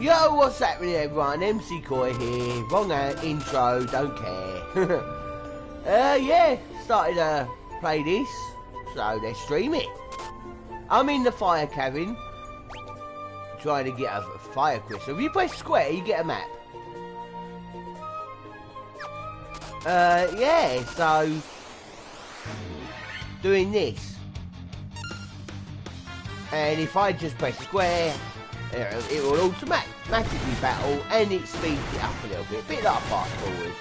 Yo, what's happening everyone? MC Koi here. Wrong intro, don't care. Yeah, started to play this, so let's stream it. I'm in the fire cabin, trying to get a fire crystal. If you press square, you get a map. Yeah, so doing this. And if I just press square, it will automatically battle, and it speeds it up a little bit like a fast forward.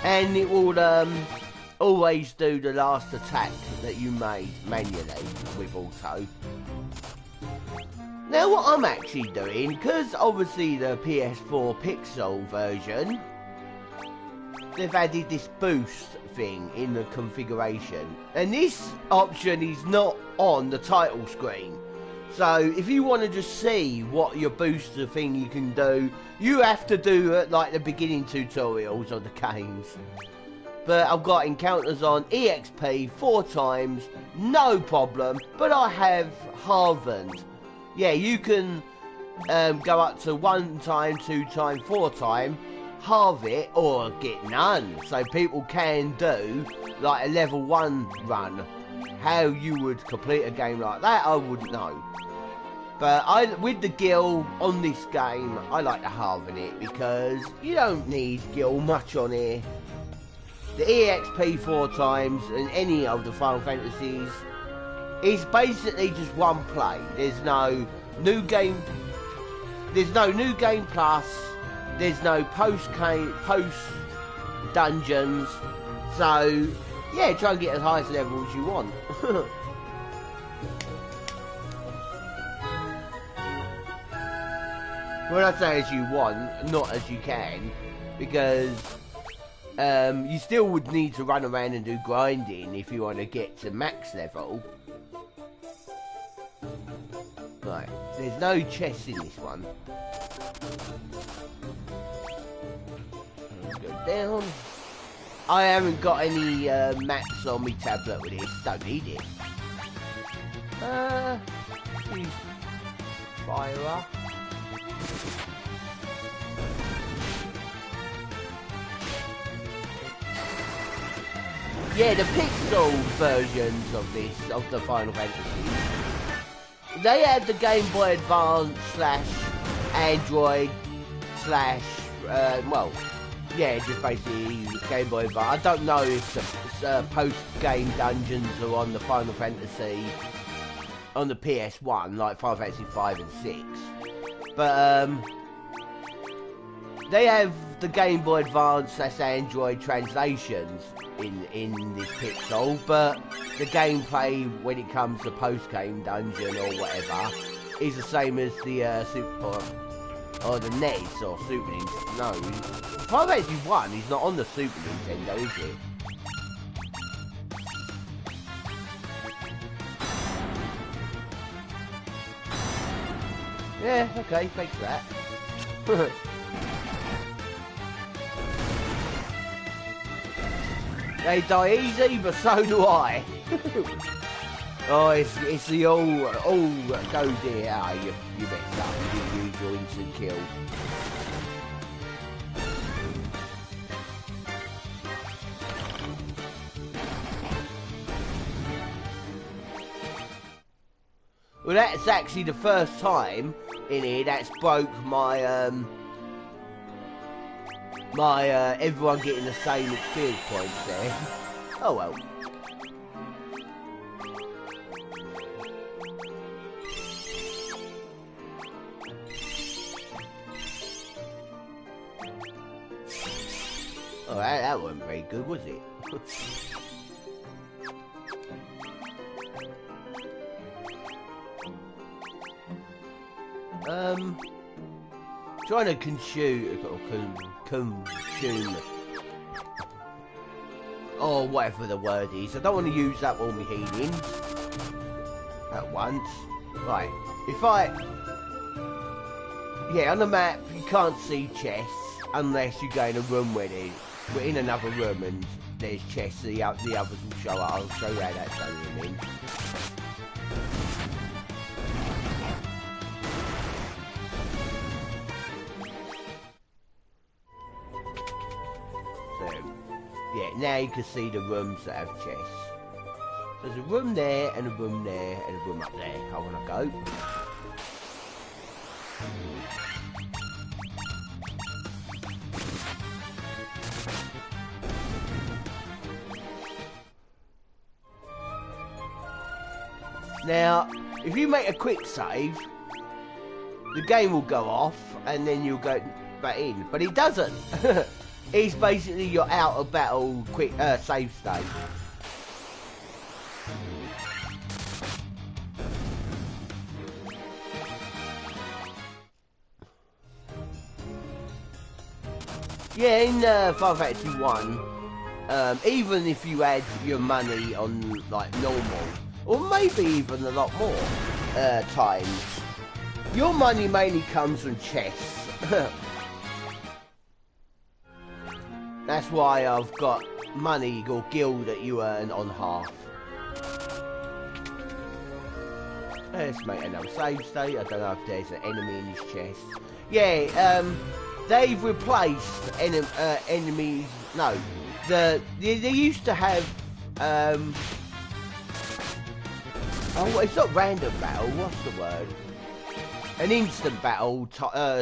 And it will always do the last attack that you made manually with auto. Now what I'm actually doing, because obviously the PS4 pixal version, they've added this boost thing in the configuration, and this option is not on the title screen. So if you want to just see what your booster thing you can do, you have to do like the beginning tutorials of the games. But I've got encounters on EXP 4 times, no problem, but I have halvened. Yeah, you can go up to 1 time, 2 time, 4 time, halve it, or get none. So people can do like a level 1 run. How you would complete a game like that, I wouldn't know. But with the gil on this game, I like to halving it because you don't need gil much on here. The EXP 4 times and any of the Final Fantasies is basically just one play. There's no new game. There's no new game plus. There's no post dungeons. So yeah, try and get as high as level as you want. When I say as you want, not as you can, because you still would need to run around and do grinding if you want to get to max level. Right, there's no chests in this one. Let's go down. I haven't got any maps on my tablet with this, don't need it. Fire up. Yeah, the pixel versions of this, of the Final Fantasy, they had the Game Boy Advance / Android / well, yeah, just basically Game Boy Advance. I don't know if the post-game dungeons are on the Final Fantasy, on the PS1, like Final Fantasy 5 and 6. But, they have the Game Boy Advance / Android translations in this pixel, but the gameplay when it comes to post-game dungeon or whatever is the same as the Super or the NES or Super Nintendo. No, Final Fantasy 1 is not on the Super Nintendo, is it? Yeah, okay, thanks for that. They die easy, but so do I. Oh, it's the all go dear. Ah, you messed up. You didn't use your instant kill. Well, that's actually the first time in here that's broke my everyone getting the same experience points there. Oh well. Oh, that wasn't very good, was it? Trying to consume or whatever the word is. I don't want to use up all my healings at once. Right, if yeah, on the map you can't see chests unless you go in a room where we're in another room and there's chests. The others will show up. I'll show you how that's done in a minute. Yeah, now you can see the rooms that have chests. There's a room there, and a room there, and a room up there. I want to go. Now, if you make a quick save, the game will go off, and then you'll go back in. But it doesn't. It's basically your out of battle quick save state. Yeah, in Final Fantasy 1, even if you add your money on like normal, or maybe even a lot more times, your money mainly comes from chests. That's why I've got money or gil that you earn on half. Let's make another save state. I don't know if there's an enemy in this chest. Yeah, they've replaced enemies. No, they used to have. Oh, it's not random battle. What's the word? An instant battle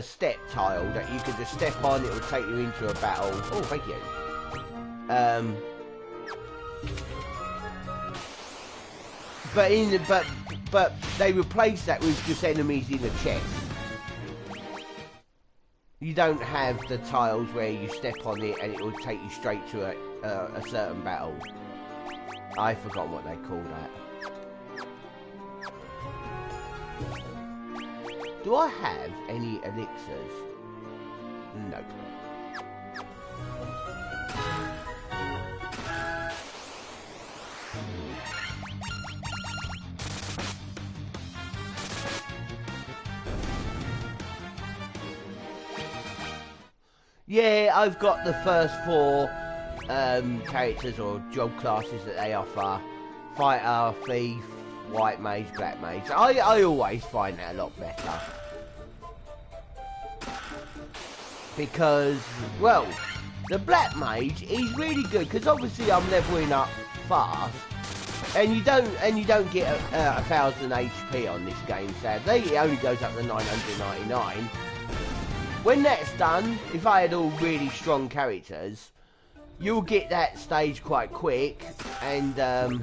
step tile that you could just step on. It will take you into a battle. Oh, thank you. But they replaced that with just enemies in a chest. You don't have the tiles where you step on it and it will take you straight to a certain battle. I forgot what they call that. Do I have any elixirs? Nope. Yeah, I've got the first 4 characters or job classes that they offer. Fighter, Thief, White Mage, Black Mage. I always find that a lot better. Because, well, the Black Mage is really good because obviously I'm leveling up fast, and you don't get 1,000 HP on this game. Sadly, it only goes up to 999. When that's done, if I had all really strong characters, you'll get that stage quite quick, and the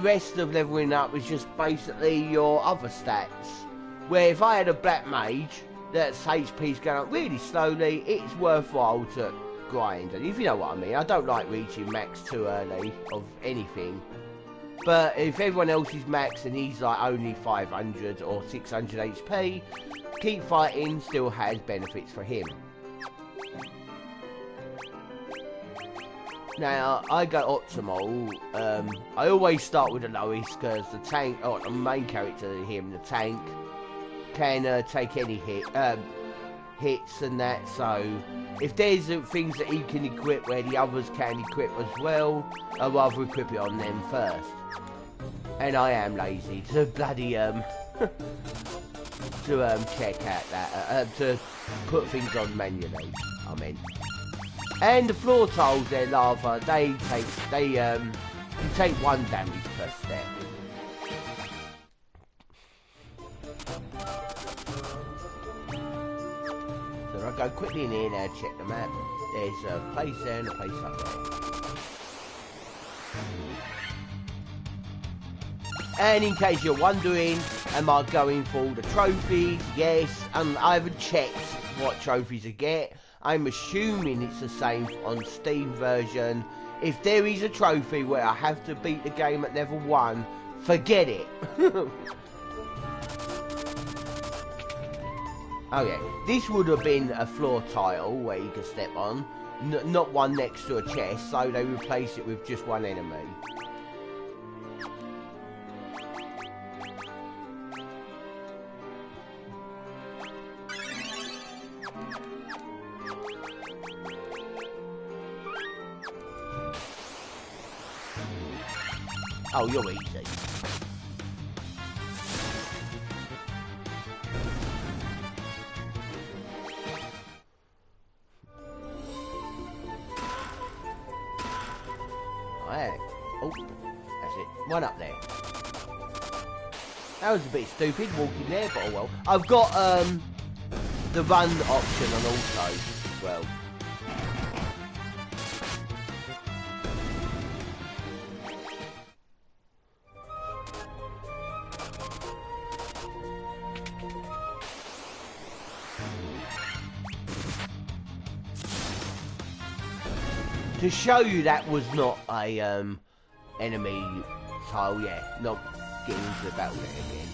rest of leveling up is just basically your other stats. Where if I had a Black Mage that's HP's going up really slowly, it's worthwhile to grind. And if you know what I mean, I don't like reaching max too early of anything. But if everyone else is max and he's like only 500 or 600 HP, keep fighting still has benefits for him. Now, I go optimal. I always start with the lowest because the tank, or the main character, him, the tank, can take any hits and that. So, if there's things that he can equip where the others can equip as well, I'd rather equip it on them first. And I am lazy to bloody check out that to put things on manually. I mean. And the floor tiles, they're lava. You take 1 damage per step. So if I go quickly in here now, check the map. There's a place there and a place up there. And in case you're wondering, am I going for all the trophies? Yes, I haven't checked what trophies I get. I'm assuming it's the same on Steam version. If there is a trophy where I have to beat the game at level 1, forget it. Okay, this would have been a floor tile where you can step on, not one next to a chest, so they replace it with just 1 enemy. Oh, you're easy. That's it. One up there. That was a bit stupid walking there, but oh well. I've got the run option on auto as well. To show you that was not a enemy tile, yeah, not getting into the battle there again.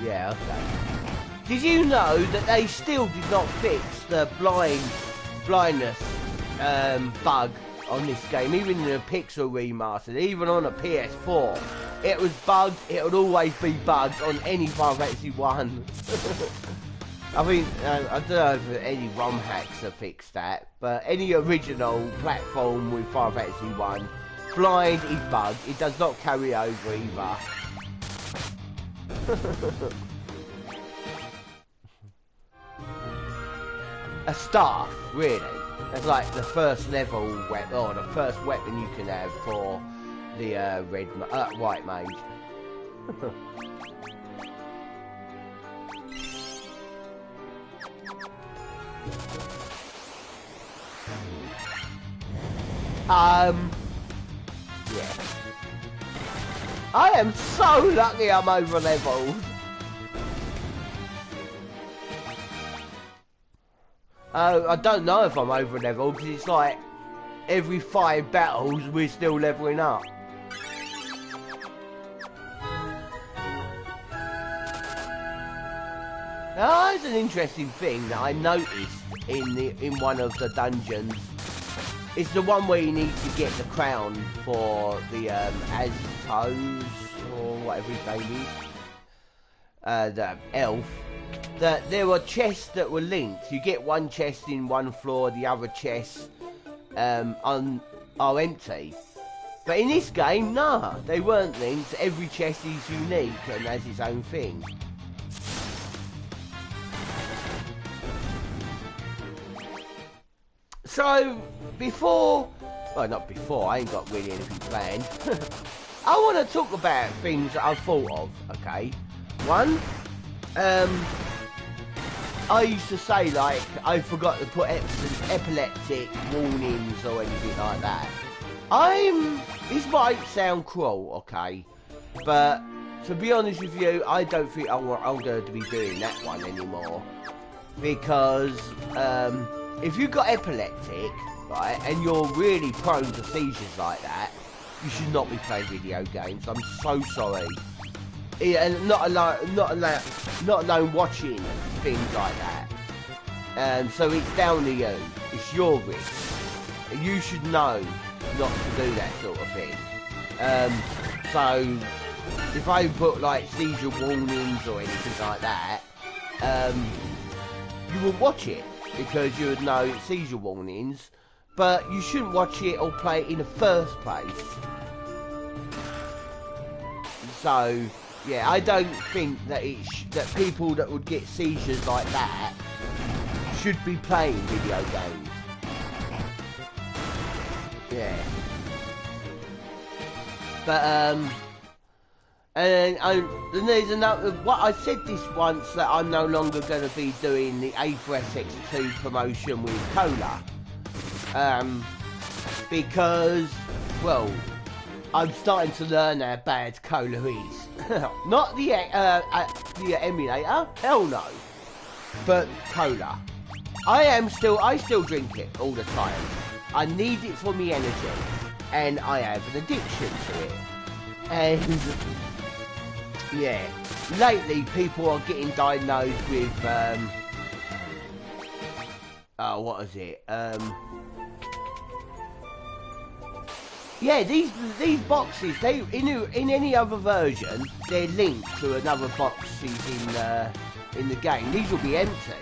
Yeah, okay. Did you know that they still did not fix the blindness bug on this game, even in the pixel remastered, even on a PS4? It was bugged, it would always be bugged on any Final Fantasy 1. I mean, I don't know if any ROM hacks have fixed that, but any original platform with Final Fantasy 1, blind is bugged, it does not carry over either. A staff, really. That's like the first level weapon, or the first weapon you can have for the white mage. Yeah. I am so lucky I'm over leveled. I don't know if I'm over leveled because it's like every 5 battles we're still leveling up. Now, that's an interesting thing that I noticed in one of the dungeons. It's the one where you need to get the crown for the Aztos, or whatever his name is, the elf. That there were chests that were linked. You get one chest in one floor, the other chests are empty. But in this game, nah, they weren't linked. Every chest is unique and has its own thing. So, well, not before, I ain't got really anything planned. I want to talk about things that I've thought of, okay? One, I used to say, like, I forgot to put epileptic warnings or anything like that. This might sound cruel, okay? But, to be honest with you, I don't think I'm going to be doing that one anymore. Because, if you've got epileptic, right, and you're really prone to seizures like that, you should not be playing video games. I'm so sorry. And not alone watching things like that. So it's down to you. It's your risk. You should know not to do that sort of thing. So if I put like seizure warnings or anything like that, you will watch it because you would know it's seizure warnings, but you shouldn't watch it or play it in the first place. So yeah, I don't think that that people that would get seizures like that should be playing video games. Yeah. But and there's another. What I said this once, that I'm no longer going to be doing the A4SX2 promotion with Cola, because, well, I'm starting to learn how bad Cola is. Not the emulator, hell no, but Cola. I still drink it all the time. I need it for me energy, and I have an addiction to it. And yeah, lately people are getting diagnosed with Oh, what is it? Yeah, these boxes, they in any other version, they're linked to another boxes in the game. These will be empty.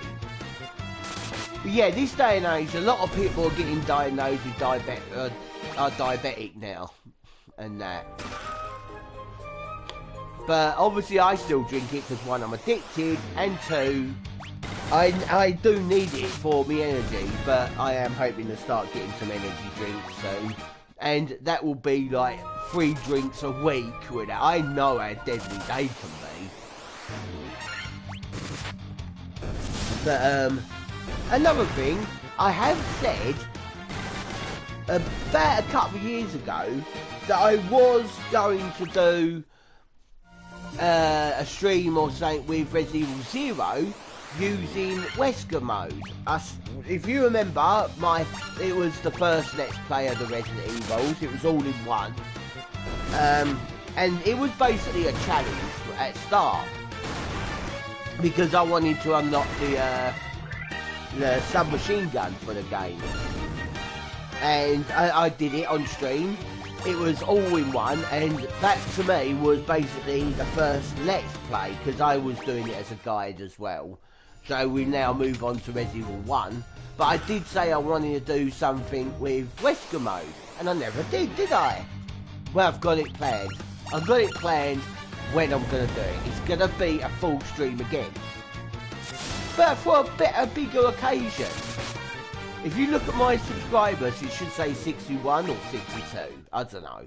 But yeah, this day and age, a lot of people are getting diagnosed with diabetic now, and that. But obviously, I still drink it because one, I'm addicted, and two, I do need it for me energy. But I am hoping to start getting some energy drinks soon. And that will be like 3 drinks a week with it. I know how deadly they can be. But, another thing, I have said about a couple of years ago that I was going to do a stream or something with Resident Evil 0 using Wesker mode. If you remember, it was the first Let's Play of the Resident Evils. It was all in one. And it was basically a challenge at start. Because I wanted to unlock the submachine gun for the game. And I did it on stream. It was all in one, and that to me was basically the first Let's Play, because I was doing it as a guide as well. So we now move on to Resident Evil 1. But I did say I wanted to do something with Wesker mode, and I never did I? Well, I've got it planned. I've got it planned when I'm going to do it. It's going to be a full stream again. But for a bigger occasion. If you look at my subscribers, it should say 61 or 62. I don't know.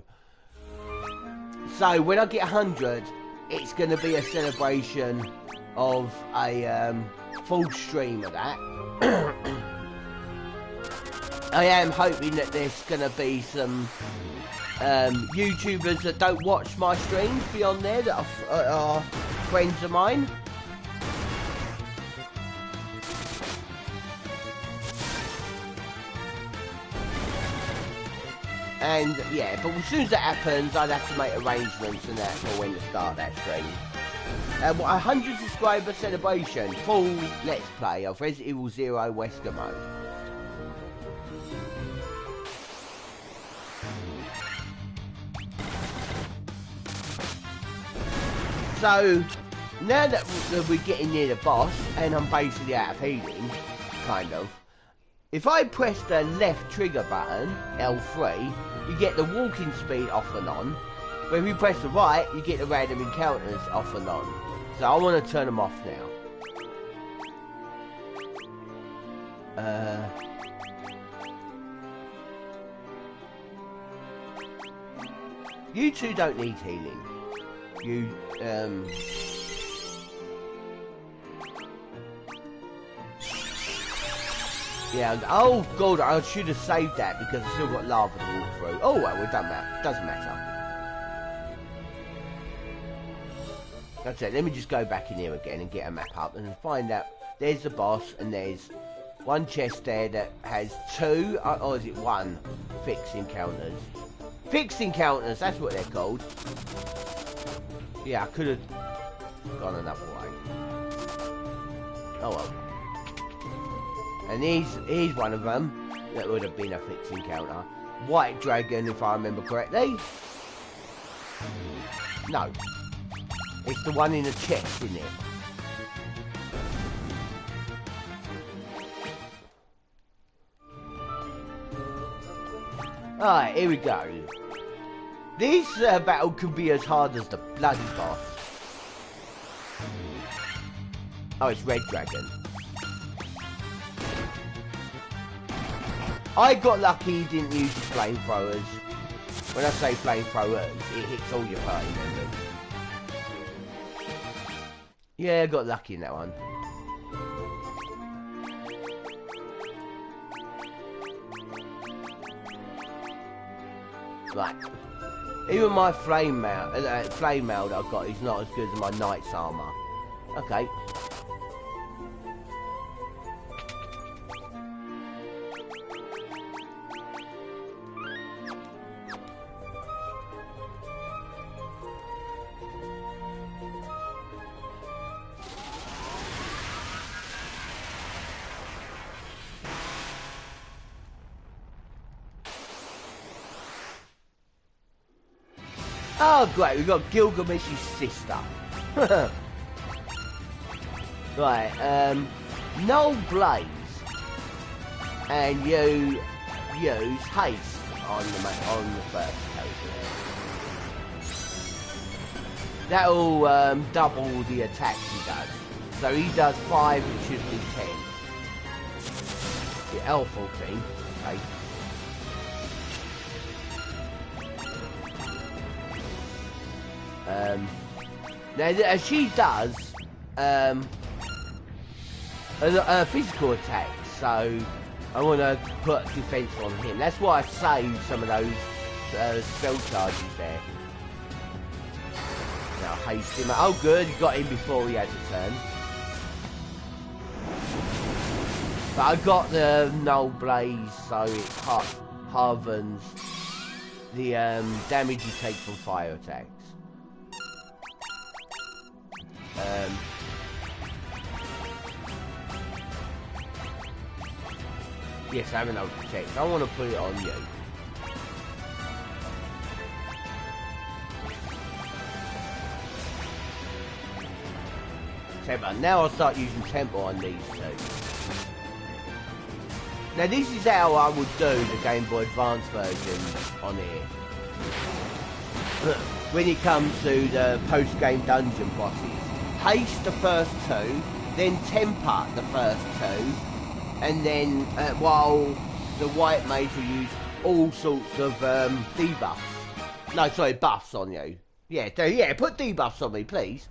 So when I get 100, it's going to be a celebration of a full stream of that. I am hoping that there's going to be some YouTubers that don't watch my streams be on there that are friends of mine. And yeah, but as soon as that happens, I'd have to make arrangements and that for when to start that stream. 100 subscriber celebration, full Let's Play of Resident Evil 0 Wesker mode. So, now that we're getting near the boss, and I'm basically out of healing, kind of, if I press the left trigger button, L3, you get the walking speed off and on. But if you press the right, you get the random encounters off and on. So I want to turn them off now. You two don't need healing. You, yeah, oh god, I should have saved that because I still got lava to walk through. Oh well, it doesn't matter. That's it, let me just go back in here again and get a map up and find out. There's the boss and there's one chest there that has 2, or is it 1, fixed encounters. Fixed encounters, that's what they're called. Yeah, I could have gone another way. Oh well. And here's one of them that would have been a fixed encounter. White dragon, if I remember correctly. No. It's the one in the chest, isn't it? Alright, here we go. This battle could be as hard as the bloody boss. Oh, it's red dragon. I got lucky he didn't use his flamethrowers. When I say flamethrowers, it hits all your party members. Yeah, I got lucky in that one. Right. Even my flame mail that I got is not as good as my knight's armor. Okay. Oh, great, we've got Gilgamesh's sister. Right, no blaze. And you use haste on the first character. That'll double the attacks he does. So he does 5, it should be 10. The L14, okay. Now she does a physical attack, so I want to put defense on him. That's why I saved some of those spell charges there. Now haste him. Oh good, he got him before he had a turn. But I got the null blaze, so it halvens the damage you take from fire attacks. Yes, I have an protect. I want to put it on you. Temper. Now I'll start using temper on these two. Now this is how I would do the Game Boy Advance version on here. When it comes to the post-game dungeon bosses. Haste the first two, then temper the first two, and then while the white mage will use all sorts of debuffs. No, sorry, buffs on you. Yeah, yeah, put debuffs on me, please.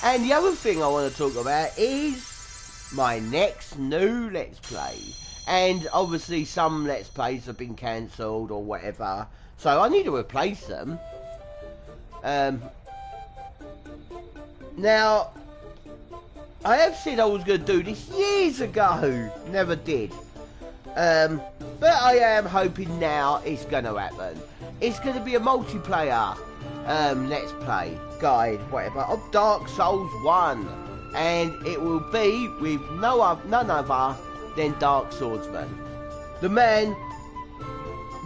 And the other thing I want to talk about is my next new Let's Play. And obviously some Let's Plays have been cancelled or whatever. So I need to replace them. Now, I have said I was going to do this years ago. Never did. But I am hoping now it's going to happen. It's going to be a multiplayer Let's Play guide, whatever, of Dark Souls 1. And it will be with none other than Dark Swordsman. The man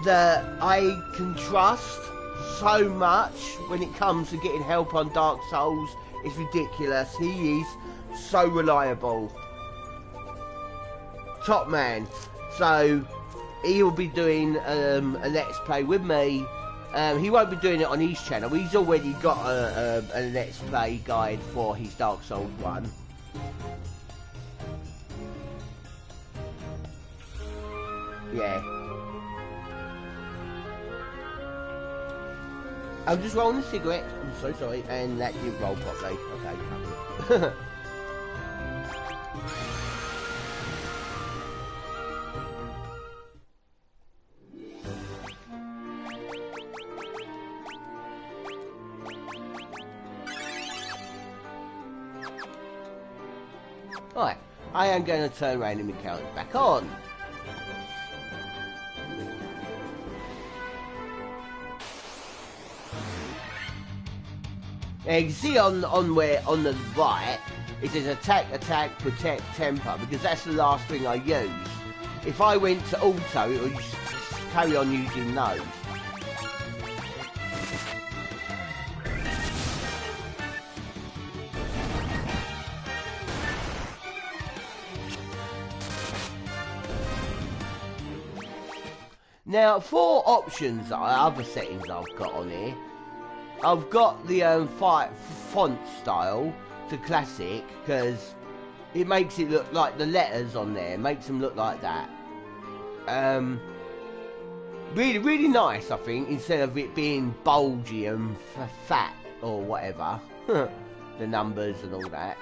that I can trust so much when it comes to getting help on Dark Souls. It's ridiculous. He is so reliable. Top man. So he will be doing a Let's Play with me. He won't be doing it on his channel. He's already got a Let's Play guide for his Dark Souls 1. Yeah. I'm just rolling a cigarette. I'm so sorry. And that didn't roll properly. Okay. Right. I am going to turn random encounters back on. Now you can see on the right, it says attack, protect, temper, because that's the last thing I use. If I went to auto, it would just carry on using those. Now, for options, other settings I've got on here, I've got the font style to classic, because it makes it look like the letters on there, makes them look like that. Really, really nice, I think, instead of it being bulgy and fat or whatever, the numbers and all that,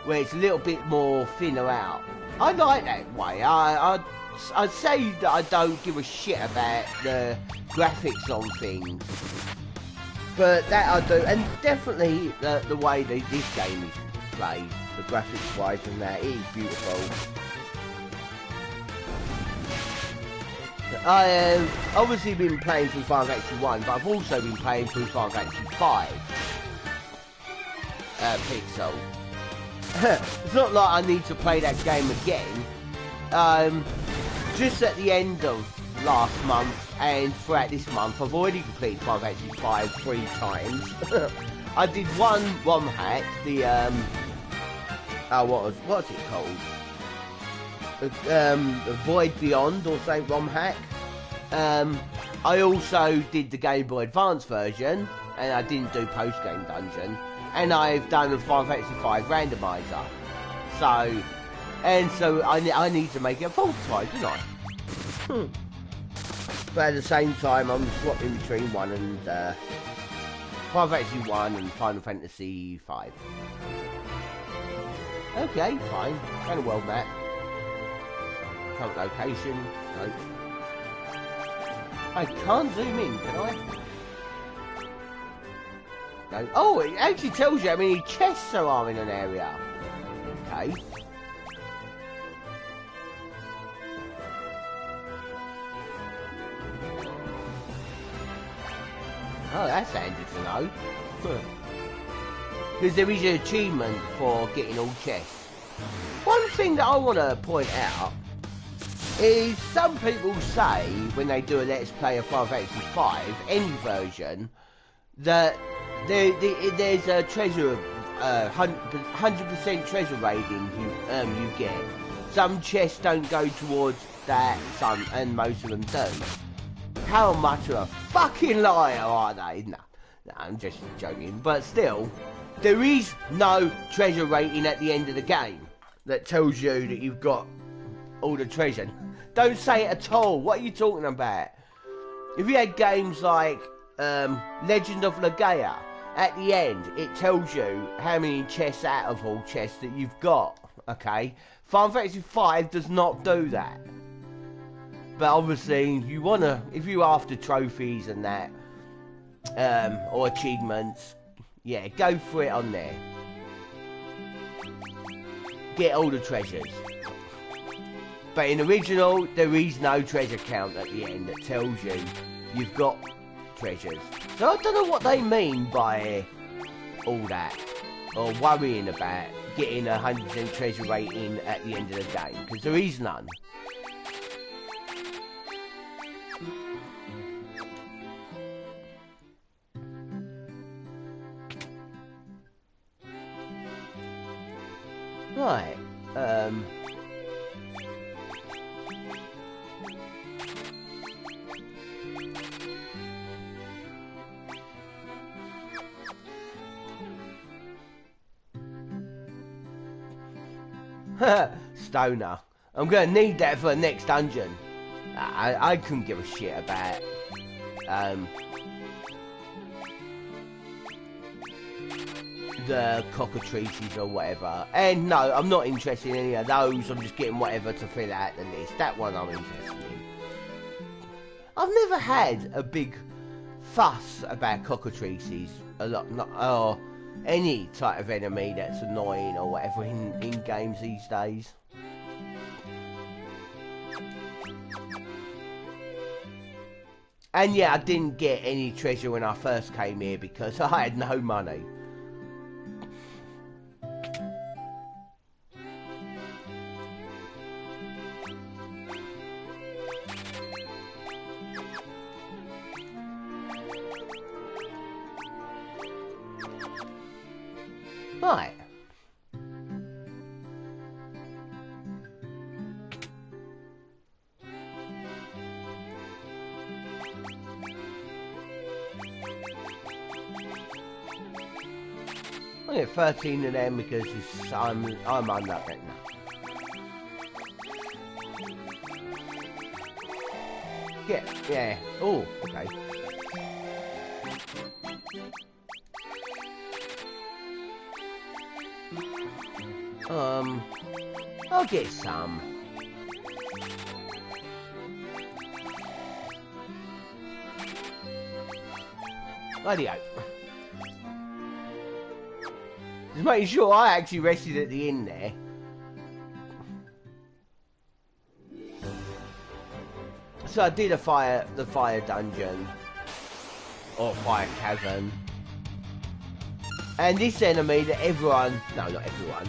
where it's a little bit more thinner out. I like that way. I'd say that I don't give a shit about the graphics on things, but that I do, and definitely the way this game is played, the graphics wise and that, it is beautiful. I have obviously been playing through Final Fantasy 1, but I've also been playing through Final Fantasy 5 pixel. It's not like I need to play that game again. just at the end of last month and throughout this month, I've already completed Final Fantasy 5 3 times. I did one ROM hack, the what's it called? The Void Beyond or something ROM hack. I also did the Game Boy Advance version, and I didn't do post-game dungeon. And I've done the Final Fantasy 5 randomizer. So I need to make it a full time, don't I? But at the same time, I'm swapping between one and Final Fantasy 1 and Final Fantasy 5. Okay, fine. Kind of world map. Current location. Nope. I can't zoom in, can I? No. Oh, it actually tells you how many chests there are in an area. Okay. Oh, that's handy to know. Because there is an achievement for getting all chests. One thing that I want to point out is some people say when they do a Let's Play of Final Fantasy 5, any version, that there's a treasure, 100% treasure rating you get. Some chests don't go towards that, some, and most of them do. How much of a fucking liar are they? No, I'm just joking. But still, there is no treasure rating at the end of the game that tells you that you've got all the treasure. Don't say it at all. What are you talking about? If you had games like Legend of Legaia, at the end it tells you how many chests out of all chests that you've got. Okay, Final Fantasy 5 does not do that. But obviously, you wanna, if you're after trophies and that, or achievements, yeah, go for it on there. Get all the treasures. But in original, there is no treasure count at the end that tells you you've got treasures. So I don't know what they mean by all that, or worrying about getting a 100% treasure rating at the end of the game, because there is none. Right, Stoner. I'm gonna need that for the next dungeon. I couldn't give a shit about the cockatrices or whatever. And no, I'm not interested in any of those. I'm just getting whatever to fill out the list. That one I'm interested in. I've never had a big fuss about cockatrices or any type of enemy that's annoying or whatever in games these days. And yeah, I didn't get any treasure when I first came here because I had no money. Right. I get 13 of them because I'm on that bit now. Yeah. Oh, okay. I'll get some. Radio. Just making sure I actually rested at the inn there. So I did the fire dungeon, or fire cavern. And this enemy that everyone, no, not everyone,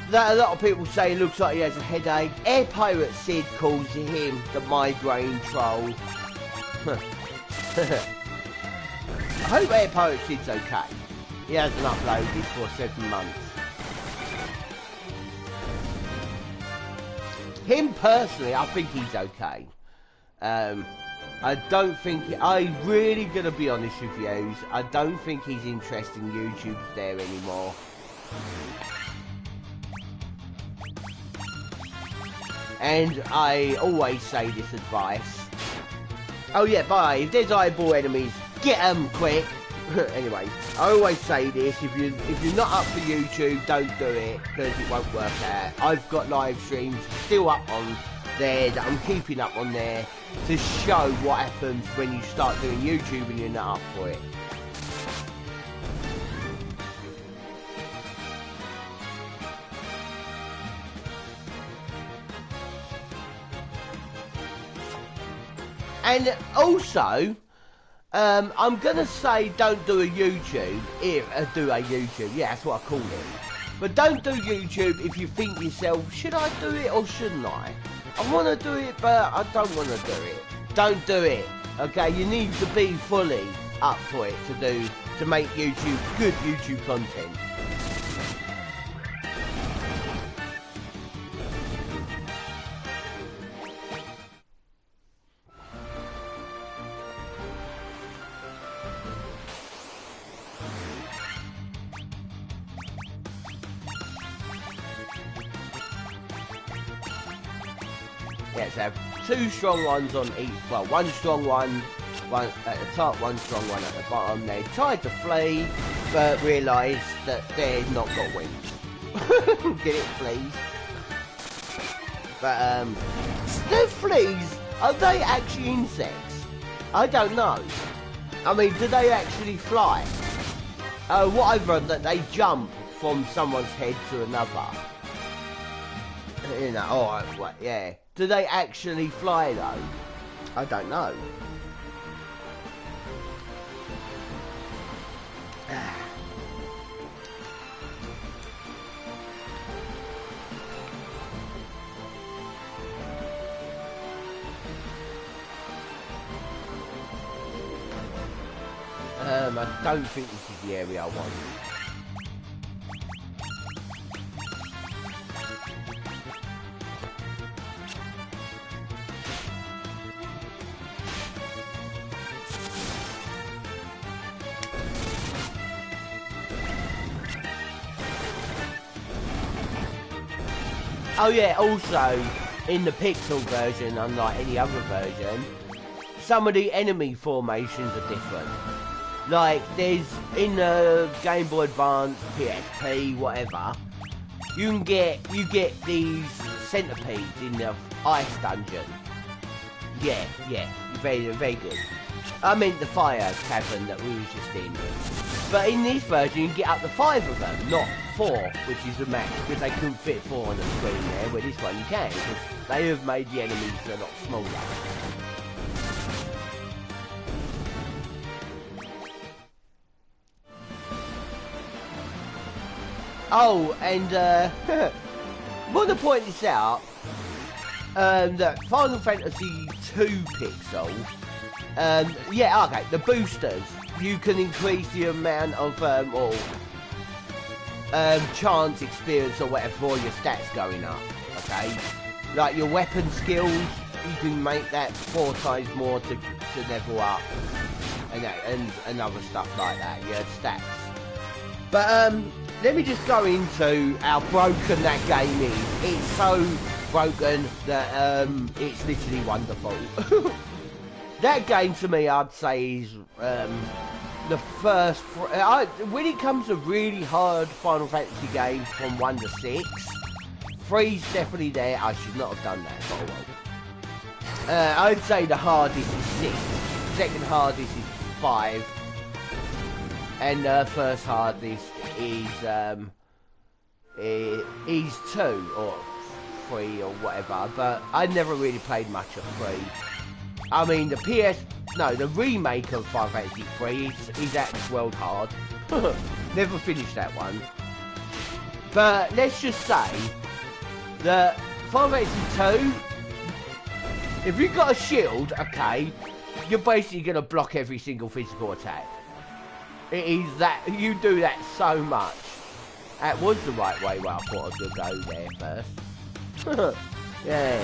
that a lot of people say looks like he has a headache. Air Pirate Sid calls him the migraine troll. I hope Air Pirate Sid's okay. He hasn't uploaded for 7 months. Him personally, I think he's okay. I don't think... I'm really going to be honest with you. I don't think he's interested in YouTube there anymore. And I always say this advice. Oh yeah, bye. If there's eyeball enemies, get them quick. Anyway, I always say this. If you're not up for YouTube, don't do it, because it won't work out. I've got live streams still up on there that I'm keeping up on there to show what happens when you start doing YouTube and you're not up for it. And also, I'm gonna say don't do a YouTube, yeah, that's what I call it. But don't do YouTube if you think yourself, should I do it or shouldn't I? I want to do it, but I don't want to do it. Don't do it, okay? You need to be fully up for it to make YouTube good YouTube content. Yes, have 2 strong ones on each. Well, 1 strong one at the top, 1 strong one at the bottom. They tried to flee, but realised that they've not got wings. Get it, fleas? But the fleas, are they actually insects? I don't know. I mean, do they actually fly? What I've read that they jump from someone's head to another. You know, alright, what, yeah. Do they actually fly though? I don't know. I don't think this is the area I want. Oh yeah, also, in the pixel version, unlike any other version, some of the enemy formations are different. Like, there's, in the Game Boy Advance, PSP, whatever, you get these centipedes in the ice dungeon. Yeah, very, very good. I meant the fire cavern that we was just in. But in this version, you can get up to 5 of them, not 4, which is the max, because they couldn't fit 4 on the screen there, where this one you can, because they have made the enemies a lot smaller. Oh, and want to point this out, that Final Fantasy 2 pixel, yeah, okay, the boosters, you can increase the amount of, chance, experience, or whatever for your stats going up, okay? Like your weapon skills, you can make that 4 times more to level up, and other stuff like that, your stats. But, let me just go into how broken that game is. It's so broken that, it's literally wonderful. That game, to me, I'd say is, the first... when it comes to really hard Final Fantasy games from 1 to 6, 3's definitely there. I should not have done that, but I won't. I'd say the hardest is 6. Second hardest is 5. And the first hardest is 2 or 3 or whatever, but I never really played much of 3. I mean, the remake of Final Fantasy 3 is at World Hard. Never finished that one. But let's just say that Final Fantasy 2, if you've got a shield, okay, you're basically going to block every single physical attack. It is that, you do that so much. That was the right way where I thought I was going to go there first. Yeah.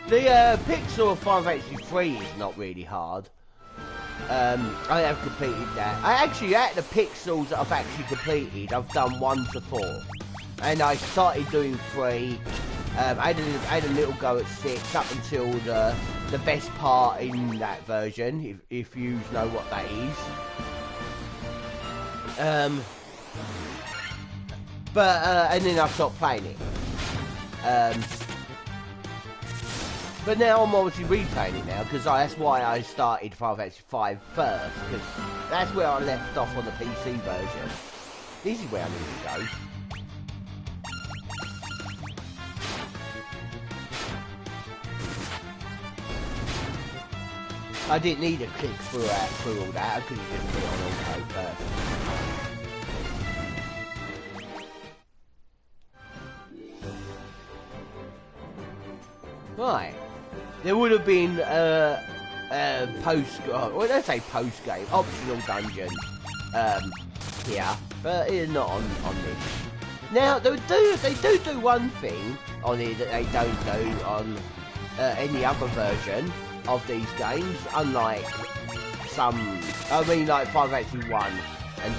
The pixel of Final Fantasy 3 is not really hard. I have completed that. I actually, at the pixels that I've actually completed, I've done 1 to 4. And I started doing 3. I had a little go at 6 up until the best part in that version, if you know what that is. And then I stopped playing it. But now I'm obviously replaying it now, because that's why I started Final Fantasy 5 first, because that's where I left off on the PC version. This is where I need to go. I didn't need to click through all that, I could have just put it on auto first. Right. There would have been post-game, optional dungeon here, but it's not on this. Now they do one thing on here that they don't do on any other version of these games, unlike like Final Fantasy 1 and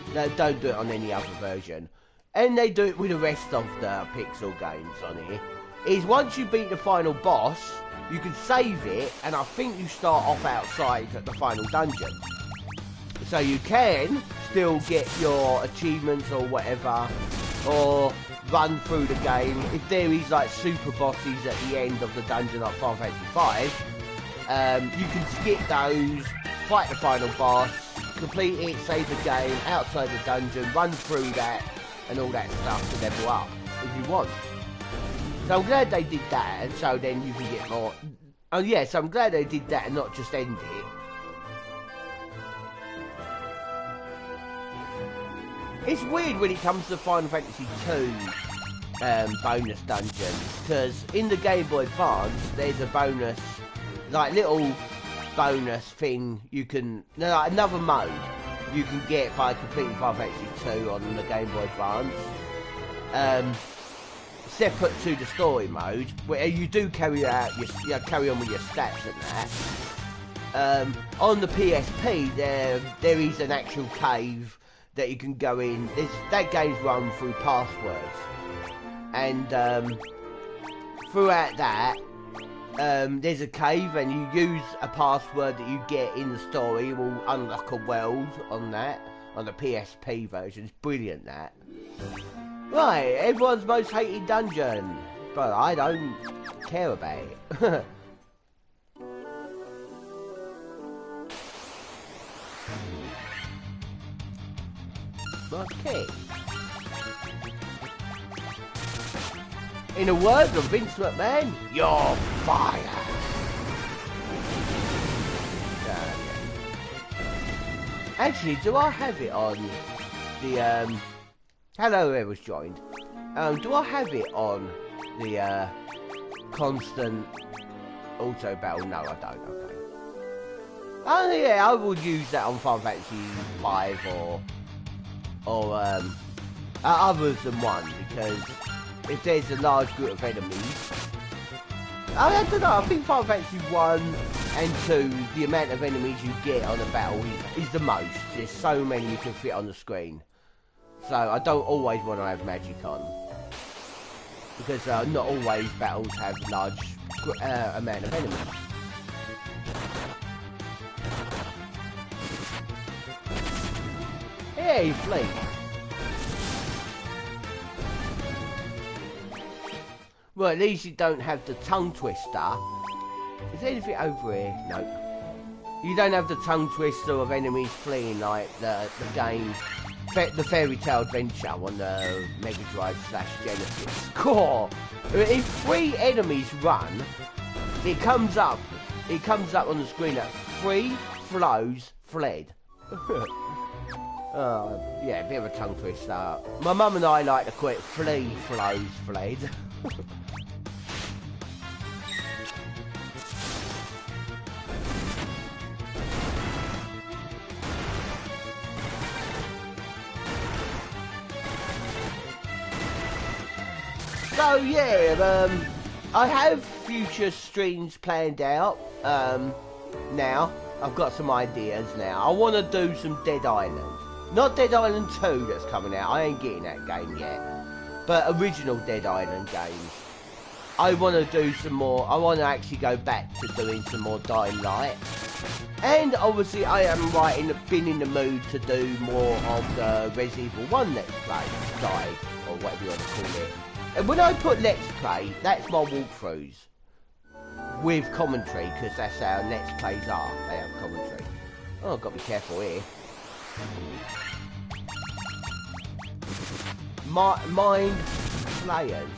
2. They don't do it on any other version, and they do it with the rest of the Pixel games on here. Is once you beat the final boss, you can save it, and I think you start off outside at the final dungeon. So you can still get your achievements or whatever, or run through the game. If there is like super bosses at the end of the dungeon like Final Fantasy 5, you can skip those, fight the final boss, complete it, save the game, outside the dungeon, run through that, and all that stuff to level up, if you want. So I'm glad they did that, and so then you can get more. Oh yeah, so I'm glad they did that and not just end it. It's weird when it comes to Final Fantasy 2 bonus dungeons, because in the Game Boy Advance there's a bonus, like little bonus thing you can, like another mode you can get by completing Final Fantasy 2 on the Game Boy Advance. Separate to the story mode, where you do carry on with your stats and that. On the PSP, there is an actual cave that you can go in. That game's run through passwords, and throughout that, there's a cave, and you use a password that you get in the story. You will unlock a world on that on the PSP version. It's brilliant, that. Right, everyone's most hated dungeon, but I don't care about it. Okay. In the words of Vince McMahon, you're fired. Actually, do I have it on the hello, whoever's joined. Do I have it on the constant auto battle? No, I don't. Okay. Oh yeah, I would use that on Final Fantasy 5 or others than 1, because if there's a large group of enemies, I don't know. I think Final Fantasy 1 and 2, the amount of enemies you get on a battle is the most. There's so many you can fit on the screen. So I don't always want to have magic on, because not always battles have large amount of enemies. Hey, Flake. Well, at least you don't have the tongue twister. Is there anything over here? No. You don't have the tongue twister of enemies fleeing like the game, the Fairy Tale Adventure on the Mega Drive / Genesis. Cool. If 3 enemies run, it comes up on the screen that 3 flows fled. Yeah, a bit of a tongue twister. My mum and I like to call it flee, flows, fled. So yeah, I have future streams planned out. Now I've got some ideas. Now I want to do some Dead Island, not Dead Island 2 that's coming out. I ain't getting that game yet, but original Dead Island games. I want to do some more. I want to actually go back to doing some more Dying Light, and obviously I am been in the mood to do more of the Resident Evil 1 Let's Play guide, or whatever you want to call it. And when I put Let's Play, that's my walkthroughs with commentary, because that's how Let's Plays are. They have commentary. Oh, I've got to be careful here. Mind flyers.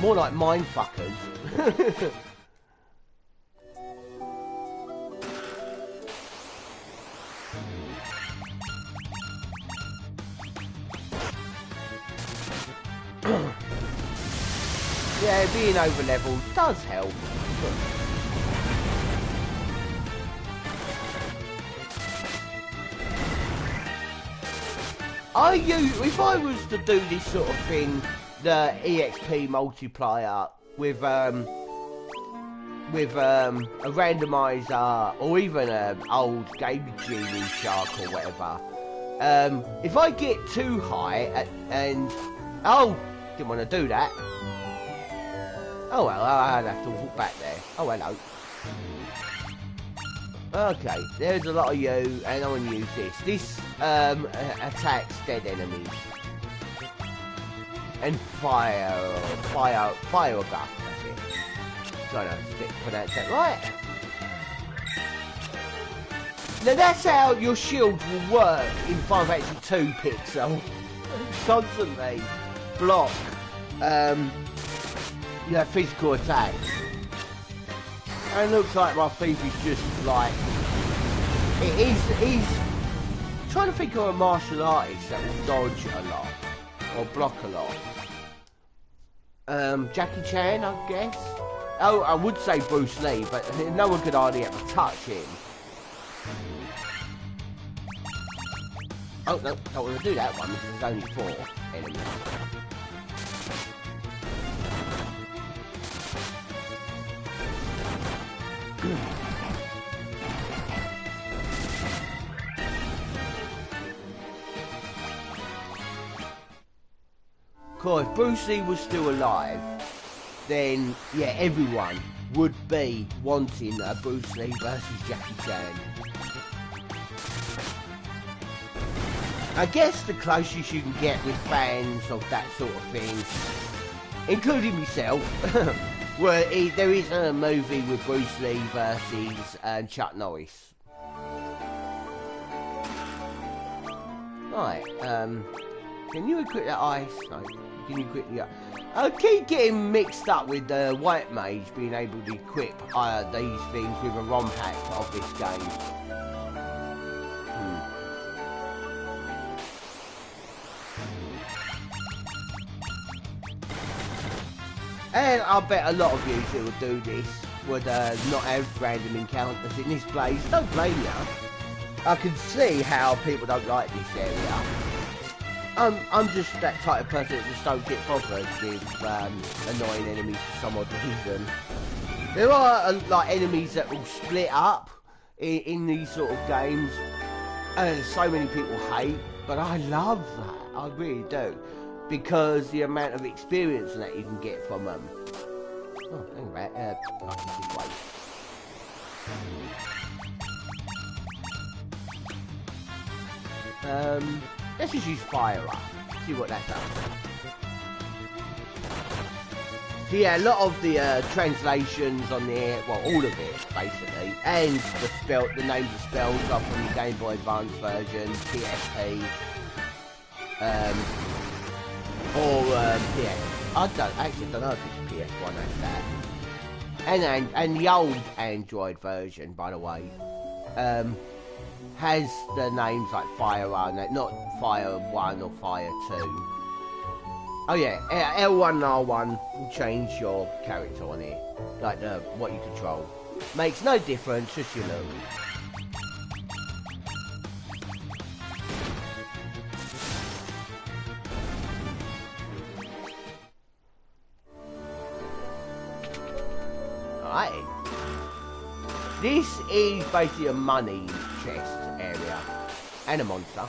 More like mind fuckers. Yeah, being over leveled does help. If I was to do this sort of thing, the EXP multiplier with a randomizer or even an old Game Genie Shark or whatever, if I get too high and didn't want to do that. Oh well, I'd have to walk back there. Oh hello. Okay, there's a lot of you, and I want to use this. This attacks dead enemies. And fire buff, that's it. Trying to pronounce that right. Now that's how your shield will work in Final Fantasy 2 Pixel. Constantly block physical attacks. And it looks like my thief is just like he's trying to think of a martial artist that will dodge a lot or block a lot. Jackie Chan, I guess. Oh, I would say Bruce Lee, but no one could hardly ever touch him. Oh no, don't want to do that one because there's only 4 enemies. Cool, if Bruce Lee was still alive, then yeah, everyone would be wanting a Bruce Lee versus Jackie Chan. I guess the closest you can get with fans of that sort of thing, including myself, where there is a movie with Bruce Lee versus Chuck Norris. Right, can you equip that ice? No, can you equip the... I keep getting mixed up with the White Mage being able to equip these things with a ROM hack of this game. And I bet a lot of you who will do this would not have random encounters in this place. Don't blame you. I can see how people don't like this area. I'm just that type of person that just don't get bothered with annoying enemies for some odd reason. There are like enemies that will split up in these sort of games, and so many people hate, but I love that. I really do. Because the amount of experience that you can get from them. Oh, anyway, I can just wait. Let's just use fire up. See what that does. So yeah, a lot of the translations on there, well, all of it basically, and the names of spells are from the Game Boy Advance version, PSP, yeah, I don't know if it's PS1 has that, and the old Android version, by the way, has the names like Fire 1, not Fire 1 or Fire 2. Oh yeah, L1 and R1 will change your character on here, like what you control. Makes no difference, just your look. Alright. This is basically a money chest area, and a monster.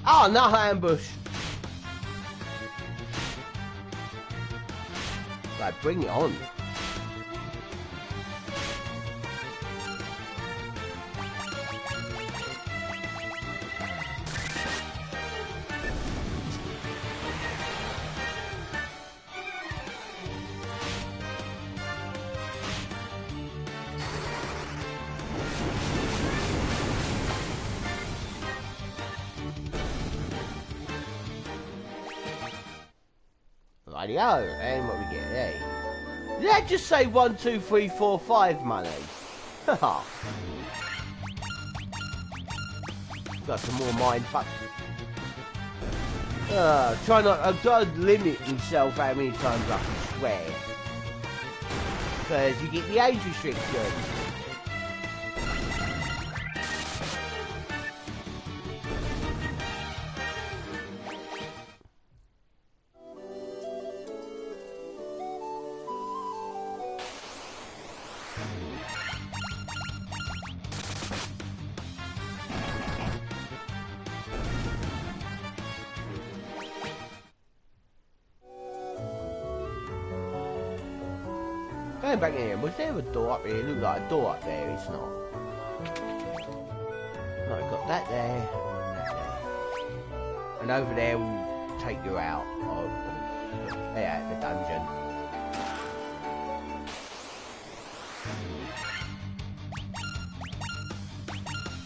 Oh, no ambush. Like, bring it on. Rightio, and what we get there? Did that just say 1, 2, 3, 4, 5 money? Haha. Got some more mind fuck. Try to limit myself how many times I can swear. Because you get the age restriction. Going back in here, was there a door up here? It looked like a door up there, it's not. No, I've got that there, and that there. And over there will take you out of the dungeon.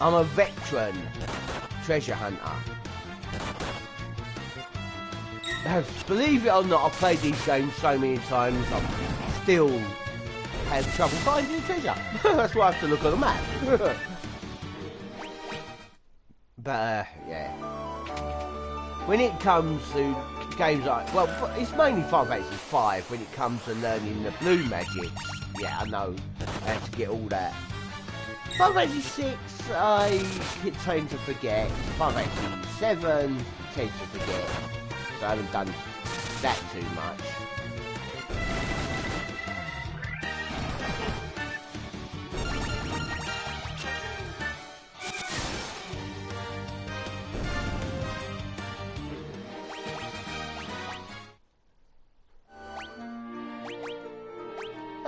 I'm a veteran treasure hunter. Believe it or not, I've played these games so many times, I'm still have trouble finding treasure. That's why I have to look at the map. But yeah, when it comes to games like, well, it's mainly Final Fantasy 5 when it comes to learning the blue magics. Yeah, I know I have to get all that. Final Fantasy 6 I tend to forget. Final Fantasy 7 tend to forget. So I haven't done that too much.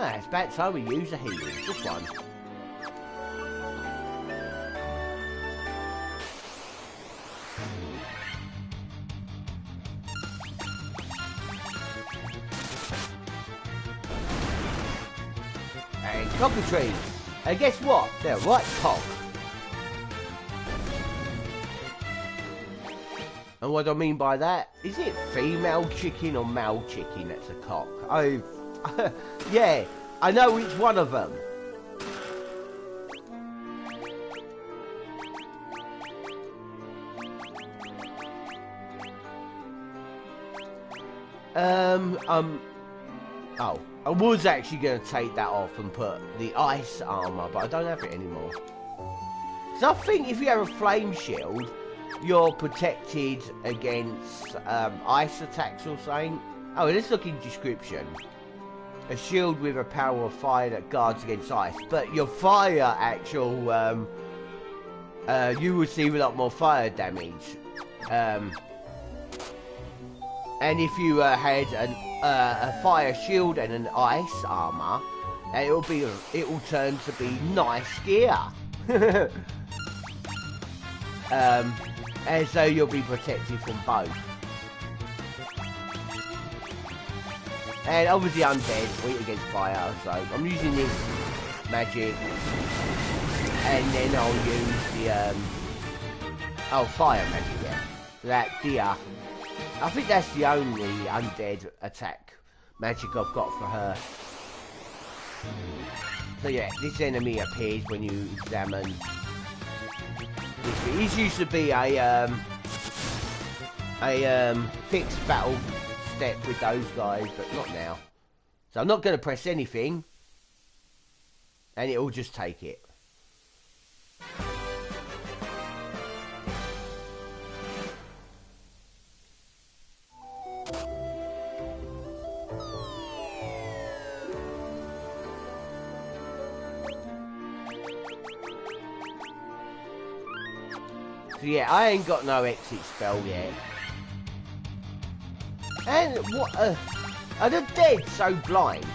Ah, it's about time we use a healing. Just one. And cockatrices. And guess what? They're right cock. And what do I mean by that? Is it female chicken or male chicken that's a cock? Yeah, I know it's one of them. Oh, I was actually going to take that off and put the ice armor, but I don't have it anymore. So I think if you have a flame shield, you're protected against ice attacks or something. Oh, let's look in description. A shield with a power of fire that guards against ice. But your fire actual, you receive a lot more fire damage. And if you had a fire shield and an ice armor, it will turn to be nice gear. And so you'll be protected from both. And obviously undead, weak against fire, so I'm using this magic. And then I'll use the, fire magic, yeah. That deer. I think that's the only undead attack magic I've got for her. So yeah, this enemy appears when you examine. This used to be a fixed battle step with those guys, but not now. So I'm not going to press anything, and it will just take it. So yeah, I ain't got no exit spell yet. And what? Are the dead so blind?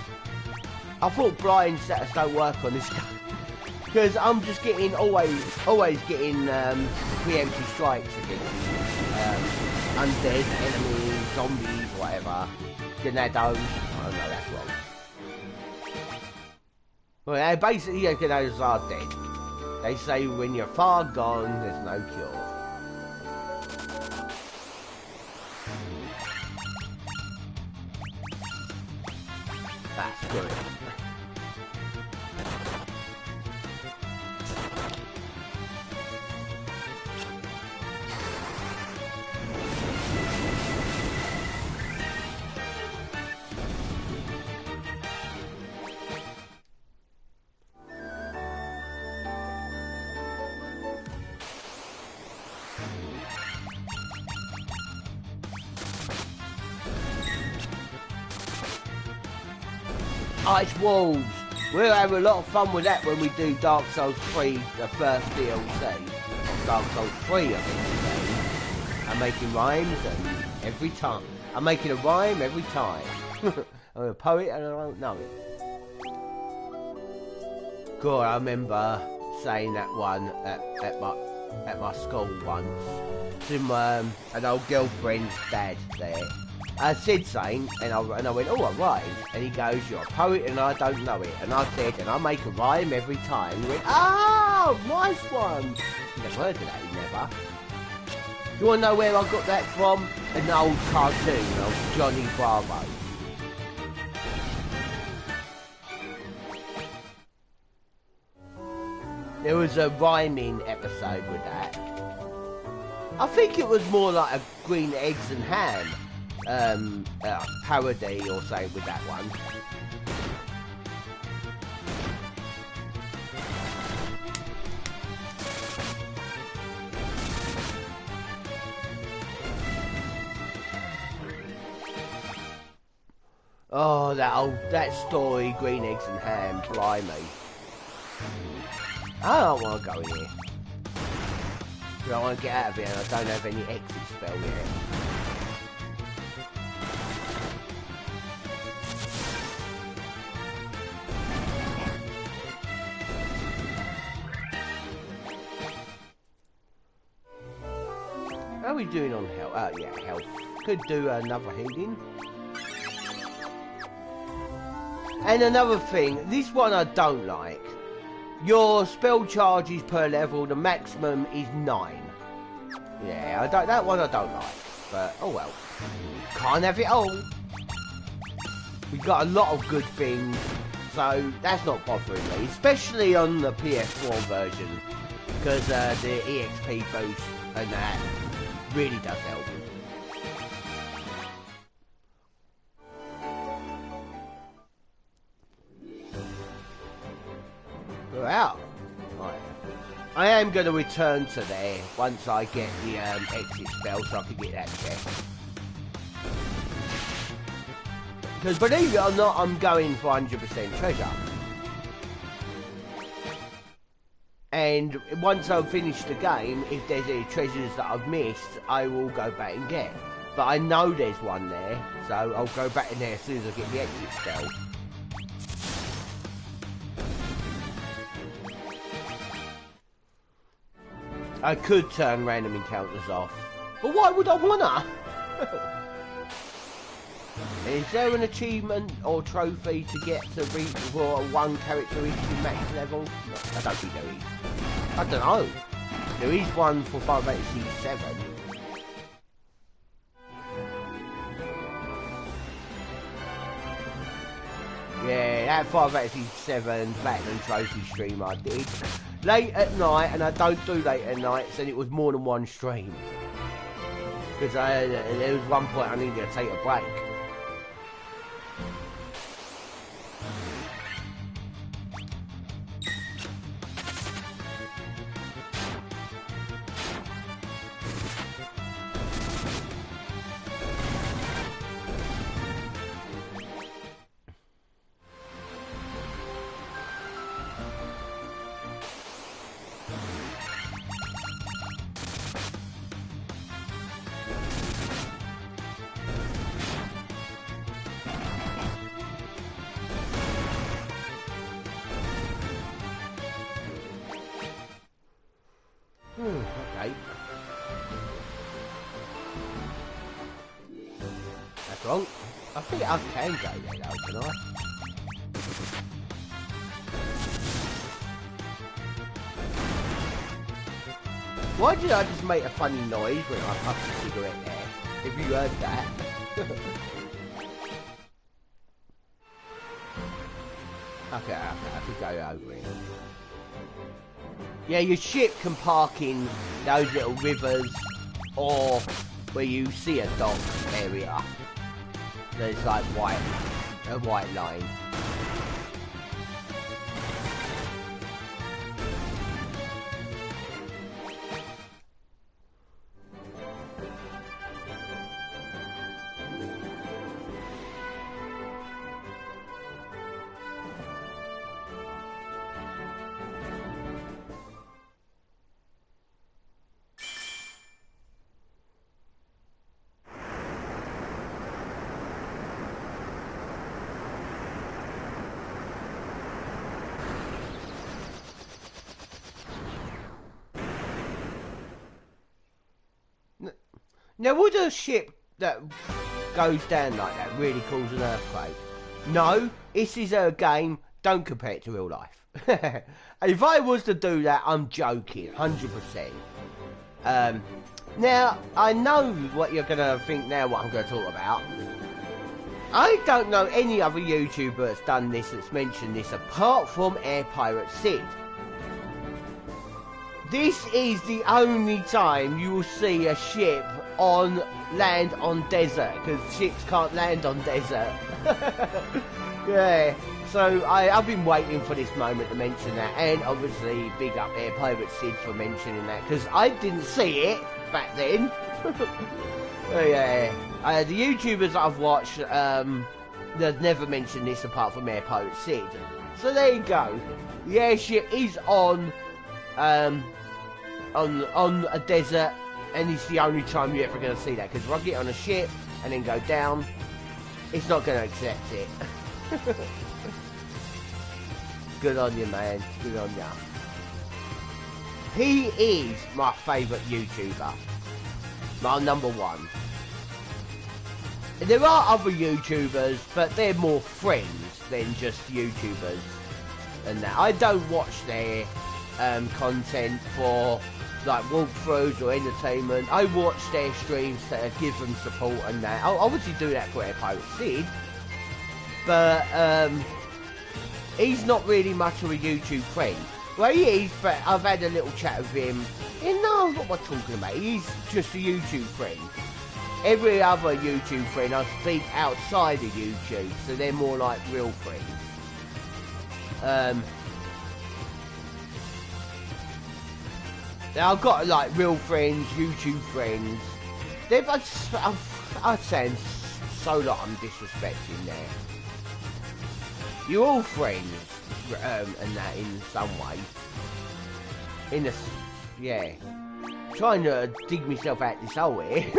I thought blind status don't work on this guy because I'm just getting always getting preemptive strikes against undead enemies, zombies, whatever. Ganados. Oh no, that's wrong. Well, basically, Ganados are dead. They say when you're far gone, there's no cure. That's good. Ice walls. We'll have a lot of fun with that when we do Dark Souls 3, the first DLC. Dark Souls 3, I think. I'm making rhymes and every time. I'm making a rhyme every time. I'm a poet and I don't know it. God, I remember saying that one at my school once. To an old girlfriend's dad there. I said something, and I went, oh, I rhymed. And he goes, you're a poet and I don't know it. And I said, and I make a rhyme every time. He went, oh, nice one. He never heard of that, he never. You want to know where I got that from? An old cartoon of Johnny Bravo. There was a rhyming episode with that. I think it was more like a green eggs and ham. Parody or something with that one. Oh, that story, green eggs and ham, blimey. I don't want to go in here. I don't want to get out of here and I don't have any exit spell yet. How are we doing on health? Yeah, health. Could do another healing. And another thing, this one I don't like. Your spell charges per level, the maximum is 9. Yeah, that one I don't like. But, oh well. Can't have it all. We've got a lot of good things, so that's not bothering me. Especially on the PS4 version. Because the EXP boost and that really does help. We're out. Right. I am going to return to there once I get the exit spell so I can get that chest. Because believe it or not, I'm going for 100% treasure. And once I've finished the game, if there's any treasures that I've missed, I will go back and get. But I know there's one there, so I'll go back in there as soon as I get the exit spell. I could turn random encounters off, but why would I wanna? Is there an achievement or trophy to get to reach for one character reaching max level? No, I don't think there is. I don't know. There is one for Final Fantasy 7. Yeah, that Final Fantasy 7 Platinum Trophy stream I did. Late at night, and I don't do late at nights, and it was more than one stream. Because there was one point I needed to take a break. Okay. That's wrong. I think I can go there though, can I? Why did I just make a funny noise when I puffed a cigarette there? Have you heard that? Okay, I could go over it. Yeah, your ship can park in those little rivers or where you see a dock area. There's like a white line. Now, would a ship that goes down like that really cause an earthquake? No, this is a game, don't compare it to real life. If I was to do that, I'm joking, 100%. Now, I know what you're going to think now, what I'm going to talk about. I don't know any other YouTuber that's done this, that's mentioned this, apart from Air Pirate Sid. This is the only time you will see a ship on land on desert, because ships can't land on desert. Yeah, so I've been waiting for this moment to mention that, and obviously big up Air Pirate Sid for mentioning that, because I didn't see it back then. Yeah, the YouTubers that I've watched, they've never mentioned this apart from Air Pirate Sid. So there you go. The airship is on a desert, and it's the only time you're ever going to see that, because if I get on a ship and then go down, it's not going to accept it. Good on you, man. Good on ya. He is my favourite YouTuber. My number one. There are other YouTubers, but they're more friends than just YouTubers. And that. I don't watch their content for like walkthroughs or entertainment. I watch their streams to give them support and that. I'll obviously do that for Air Pirate Sid, but he's not really much of a YouTube friend. Well, he is, but I've had a little chat with him. And no, what am I talking about? He's just a YouTube friend. Every other YouTube friend I speak outside of YouTube, so they're more like real friends. Now, I've got like real friends, YouTube friends. They've I sound so like I'm disrespecting there. You're all friends, and that in some way. In a, yeah. Trying to dig myself out this hole here.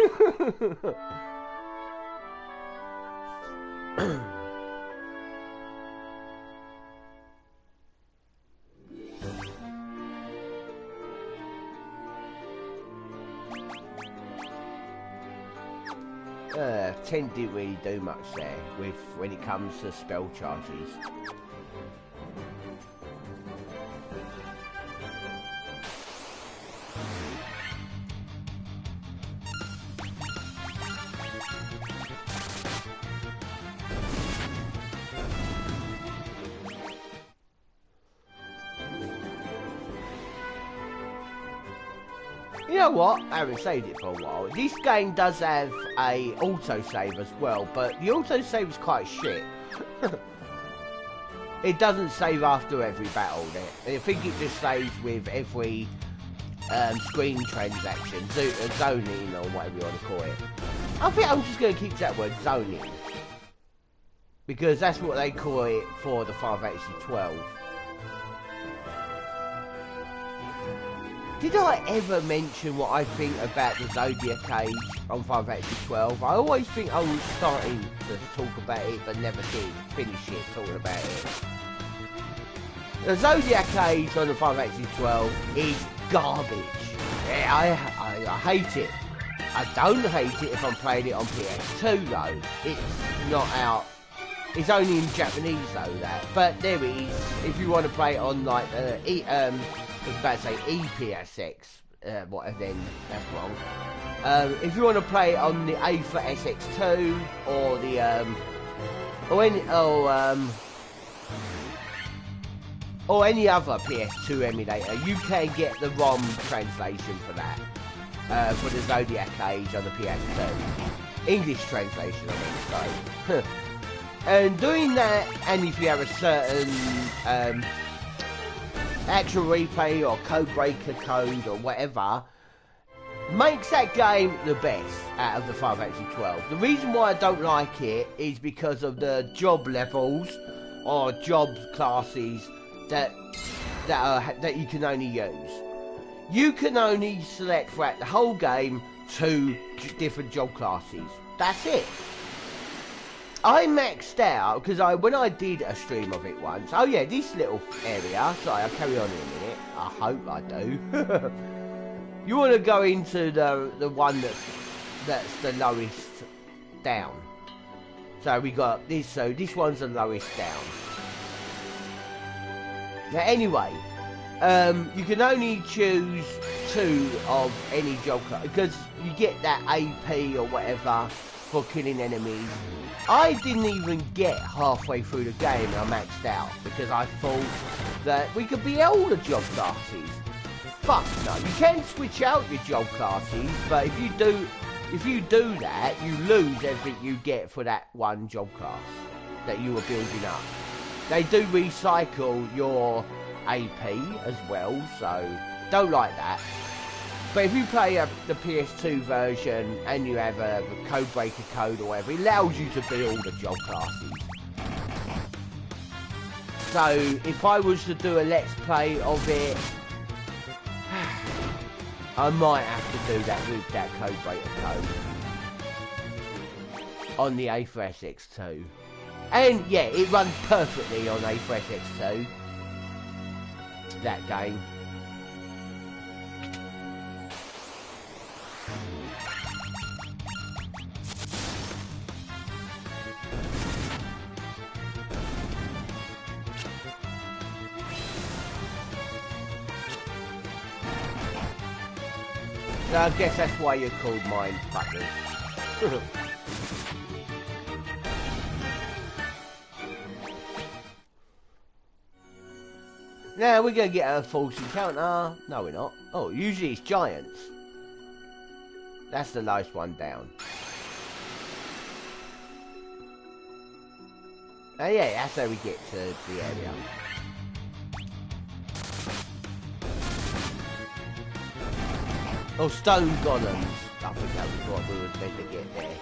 10 didn't really do much there with when it comes to spell charges. You know what? I haven't saved it for a while. This game does have a autosave as well, but the autosave is quite shit. It doesn't save after every battle there. I think it just saves with every screen transaction, zoning or whatever you want to call it. I think I'm just going to keep that word, zoning. Because that's what they call it for the 580-12. Did I ever mention what I think about the Zodiac Age on 580-12? I always think I was starting to talk about it, but never did finish it talking about it. The Zodiac Age on the 580-12 is garbage. Yeah, I hate it. I don't hate it if I'm playing it on PS2 though. It's not out. It's only in Japanese though, that. But there it is. If you want to play it on like I was about to say EPSX, whatever, then that's wrong. If you want to play it on the A4SX2 or the or any other PS2 emulator, you can get the ROM translation for that, for the Zodiac Age on the PS2. English translation, I mean, so. And doing that, and if you have a certain actual replay or code breaker code or whatever, makes that game the best out of the 580-12. The reason why I don't like it is because of the job levels or job classes that you can only use. You can only select throughout the whole game 2 different job classes. That's it. I maxed out, because when I did a stream of it once, oh yeah, this little area, sorry, I'll carry on in a minute, I hope I do. You want to go into the one that's the lowest down. So we got this, so this one's the lowest down. Now anyway, you can only choose 2 of any job class, because you get that AP or whatever for killing enemies. I didn't even get halfway through the game and I maxed out because I thought that we could be all the job classes. Fuck no, you can switch out your job classes, but if you do that, you lose everything you get for that one job class that you were building up. They do recycle your AP as well, so don't like that. But if you play the PS2 version and you have a code breaker code or whatever, it allows you to build the job classes. So if I was to do a let's play of it, I might have to do that with that code breaker code on the A4SX2. And yeah, it runs perfectly on A4SX2, that game. So I guess that's why you're called mind fuckers. Now we're gonna get a false encounter. No, we're not. Oh, usually it's giants. That's the lowest one down. Oh yeah, that's how we get to the area. Oh, stone golems. I think that was what we were meant to get there.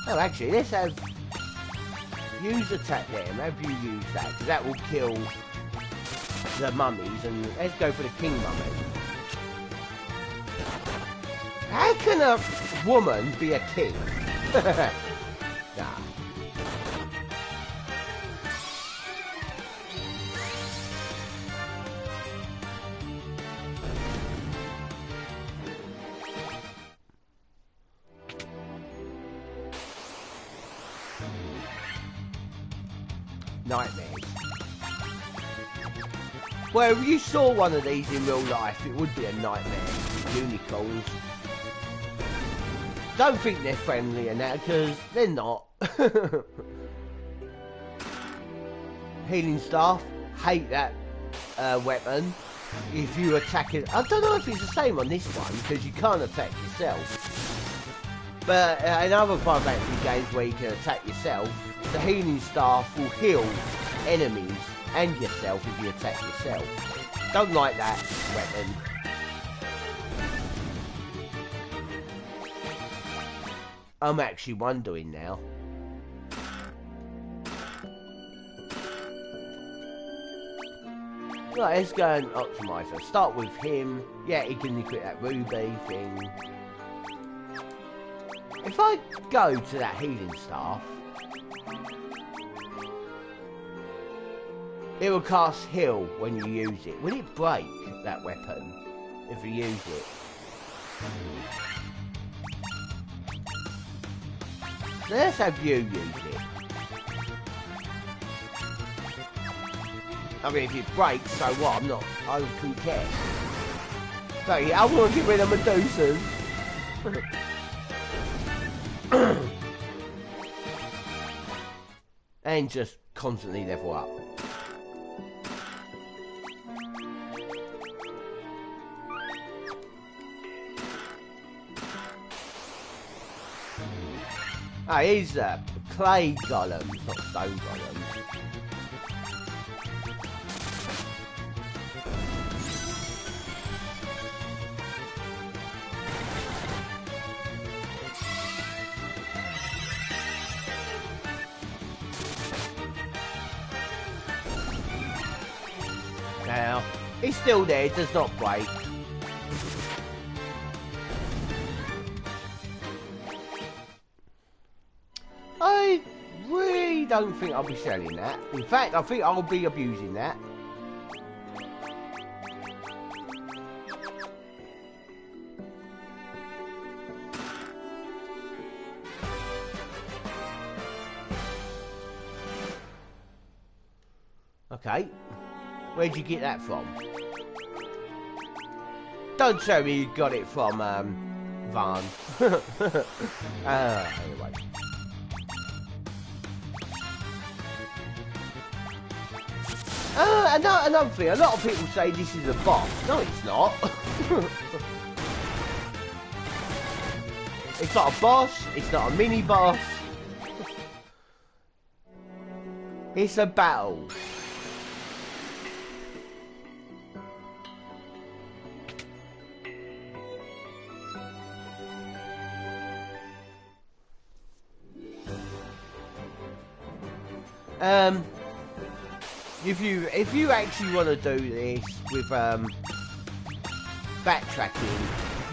Oh, actually, let's have... Use attack there, and have you use that, because that will kill the mummies, and let's go for the king mummy. How can a woman be a king? Nah. Nightmares. Well, if you saw one of these in real life, it would be a nightmare. Unicorns. Don't think they're friendly and that, because they're not. Healing staff. Hate that weapon. If you attack it... I don't know if it's the same on this one, because you can't attack yourself. But in other Final Fantasy games where you can attack yourself, the healing staff will heal enemies and yourself if you attack yourself. Don't like that weapon. I'm actually wondering now. Right, let's go and optimise her. Start with him. Yeah, he can equip that ruby thing. If I go to that healing staff, it will cast heal when you use it. Will it break, that weapon, if you use it? Let's have you use it. I mean, if it breaks, so what? I couldn't care. But yeah, I want to get rid of Medusas. And just constantly level up. Oh, he's clay golems, not stone golems. Now, it's still there, it does not break. I really don't think I'll be selling that. In fact, I think I'll be abusing that. Okay. Where'd you get that from? Don't tell me you got it from, Van. Anyway. Another thing, a lot of people say this is a boss. No, it's not. It's not a boss, it's not a mini-boss. It's a battle. If you actually want to do this with backtracking,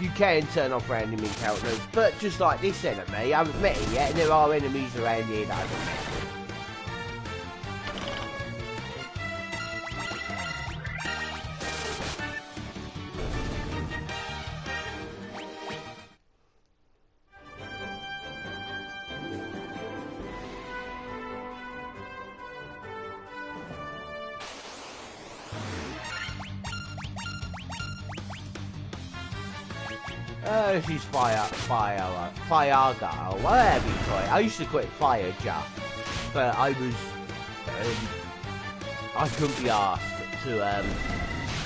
you can turn off random encounters, but just like this enemy, I haven't met it yet, and there are enemies around here that I haven't met. She's Fireaga, or whatever you call it. I used to call it Fireja, but I couldn't be asked to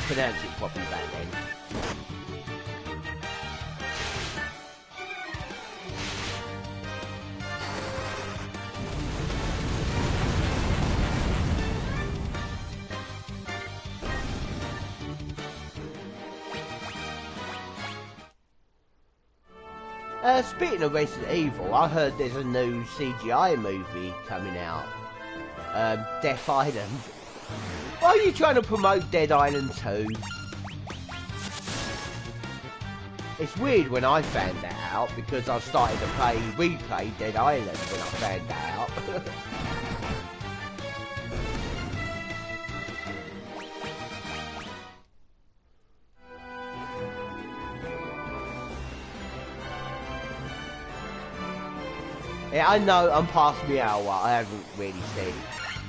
pronounce it properly back then. Speaking of Resident Evil, I heard there's a new CGI movie coming out. Death Island. Why are you trying to promote Dead Island 2? It's weird when I found that out because I started to replay Dead Island when I found that out. Yeah, I know I'm past the hour. I haven't really seen.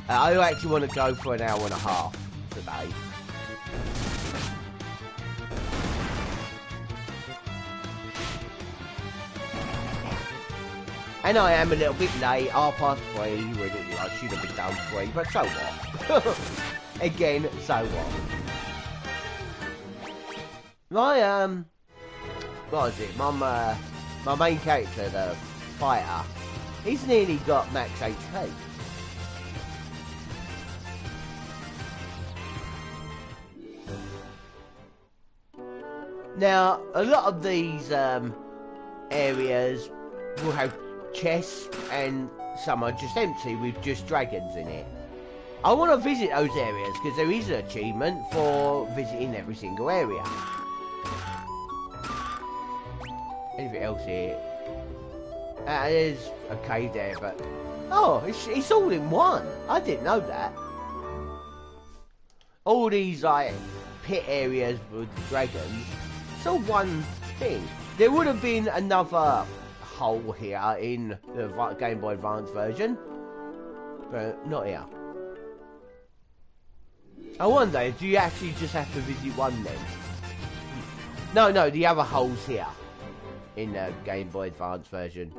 I actually want to go for an hour and a half today. And I am a little bit late, 3:30, really, I should have been done 3, but so what? Again, so what? What is it? My main character, the fighter, he's nearly got max HP. Now, a lot of these areas will have chests and some are just empty with just dragons in it. I want to visit those areas because there is an achievement for visiting every single area. Anything else here? There's a cave there, but oh, it's all in one. I didn't know that. All these like pit areas with dragons, it's all one thing. There would have been another hole here in the Game Boy Advance version, but not here. I wonder, do you actually just have to visit one then? No, the other hole's here in the Game Boy Advance version.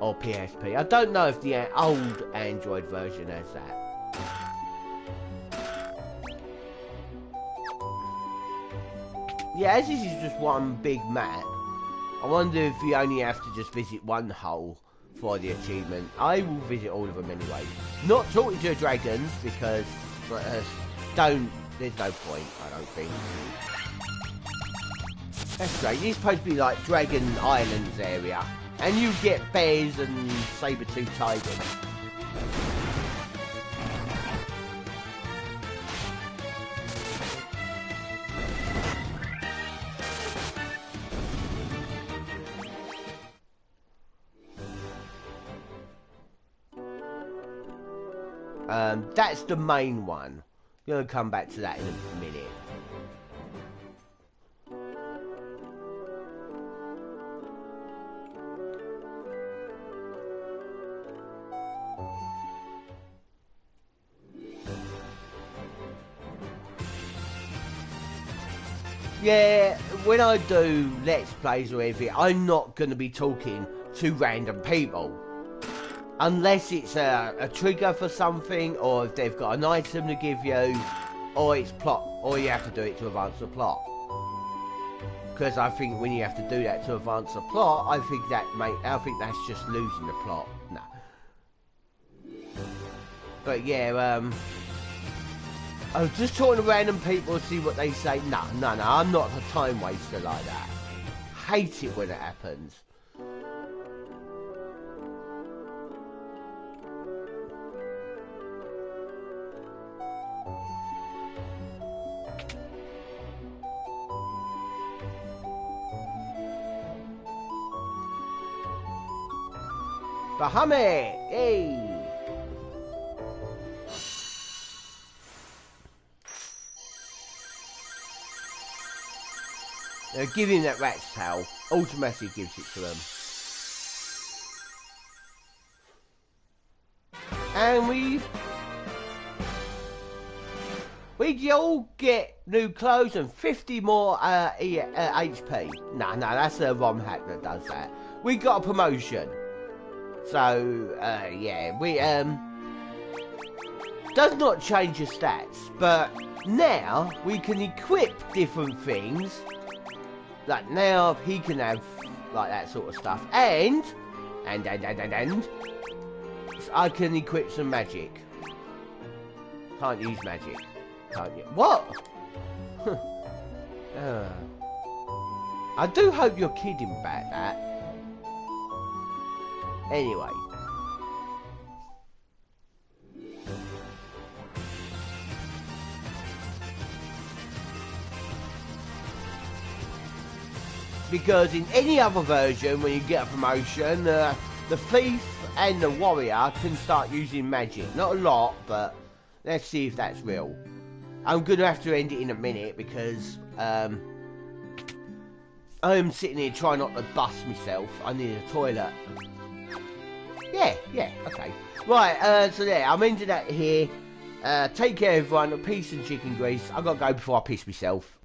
Or PSP. I don't know if the old Android version has that. Yeah, as this is just one big map, I wonder if you only have to just visit one hole for the achievement. I will visit all of them anyway. Not talking to the dragons, because there's no point, I don't think. That's great. This is supposed to be like Dragon Islands area. And you get bears and saber-tooth tigers. That's the main one. I'm going to come back to that in a minute. Yeah, when I do Let's Plays or anything, I'm not going to be talking to random people. Unless it's a trigger for something, or if they've got an item to give you, or it's plot, or you have to do it to advance the plot. Because I think when you have to do that to advance the plot, I think that's just losing the plot. No. But yeah, I was just talking to random people to see what they say. No, I'm not a time waster like that. Hate it when it happens. Bahame! Hey! Give him that rat's tail. Automatically gives it to him. And we all get new clothes and 50 more HP. No, that's a ROM hack that does that. We got a promotion. So, yeah, we, does not change your stats, but now we can equip different things. Like now he can have like that sort of stuff, and I can equip some magic. Can't use magic. Can't you? What? I do hope you're kidding about that. Anyway. Because in any other version, when you get a promotion, the thief and the warrior can start using magic. Not a lot, but let's see if that's real. I'm going to have to end it in a minute because I am sitting here trying not to bust myself. I need a toilet. Yeah, okay. Right, so there, I'm ending that here. Take care everyone, peace and chicken grease. I've got to go before I piss myself.